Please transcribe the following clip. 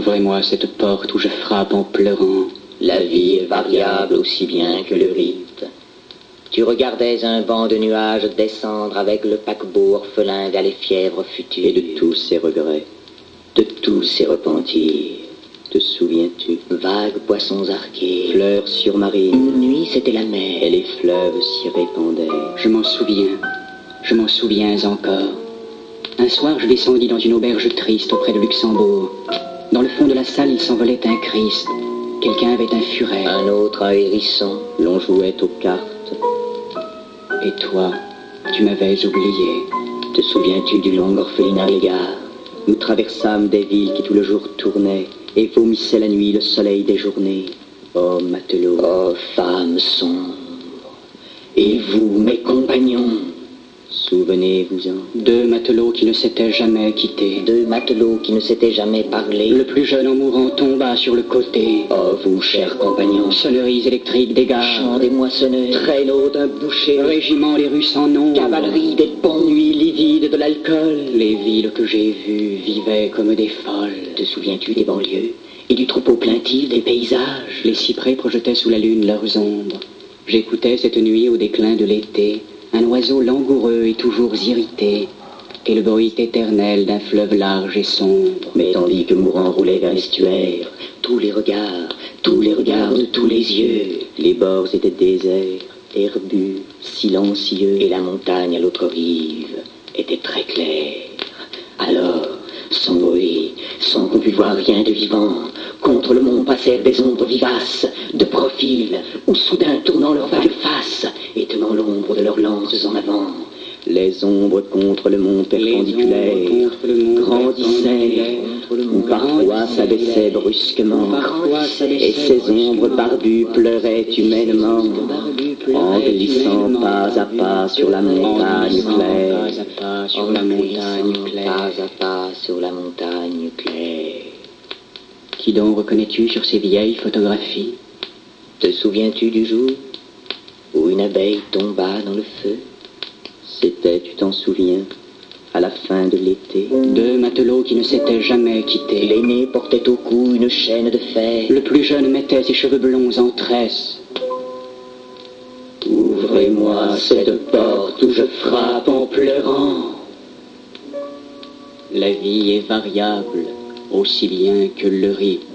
Ouvrez-moi cette porte où je frappe en pleurant. La vie est variable aussi bien que le rite. Tu regardais un banc de nuages descendre avec le paquebot orphelin vers les fièvres futures. Et de tous ses regrets, de tous ses repentirs. Te souviens-tu? Vagues poissons arqués, Fleurs surmarines. Une nuit c'était la mer, Et les fleuves s'y répandaient. Je m'en souviens encore. Un soir, je descendis dans une auberge triste auprès de Luxembourg. Dans le fond de la salle, il s'envolait un Christ. Quelqu'un avait un furet. un autre un hérisson. L'on jouait aux cartes. Et toi, tu m'avais oublié. Te souviens-tu du long orphelinat Légard? Nous traversâmes des villes qui tout le jour tournaient et vomissaient la nuit le soleil des journées. Oh matelot, Oh femme sombre, et vous mes compagnons, souvenez-vous-en. Deux matelots qui ne s'étaient jamais quittés. deux matelots qui ne s'étaient jamais parlé. Le plus jeune en mourant tomba sur le côté. Oh vous chers compagnons, Sonneries électriques des gares. chants des moissonneurs, traîneaux d'un boucher, Régiment les rues sans nom. cavalerie des ponts, nuits livides de l'alcool. Les villes que j'ai vues vivaient comme des folles. Te souviens-tu des banlieues et du troupeau plaintif des paysages? Les cyprès projetaient sous la lune leurs ombres. J'écoutais cette nuit au déclin de l'été un oiseau langoureux et toujours irrité, et le bruit éternel d'un fleuve large et sombre. Mais tandis que mourant roulait vers l'estuaire, tous les regards de tous les yeux, Les bords étaient déserts, herbus, silencieux. et la montagne à l'autre rive était très claire. Alors, sans bruit, sans qu'on pût voir rien de vivant, contre le mont passèrent des ombres vivaces, de profil, ou soudain tournant leur vague face, et tenant l'ombre de leurs lances en avant. Les ombres contre le mont perpendiculaire grandissaient, ou parfois s'abaissaient brusquement, et ces ombres barbues pleuraient humainement, en glissant pas à pas sur la montagne claire. Pas sur la montagne claire. Pas à pas sur la montagne claire. Qui donc reconnais-tu sur ces vieilles photographies? Te souviens-tu du jour où une abeille tomba dans le feu? C'était, tu t'en souviens, à la fin de l'été. Deux matelots qui ne s'étaient jamais quittés. L'aîné portait au cou une chaîne de fer. Le plus jeune mettait ses cheveux blonds en tresse. Ouvrez-moi cette porte où je frappe en pleurant. La vie est variable, aussi bien que le rythme.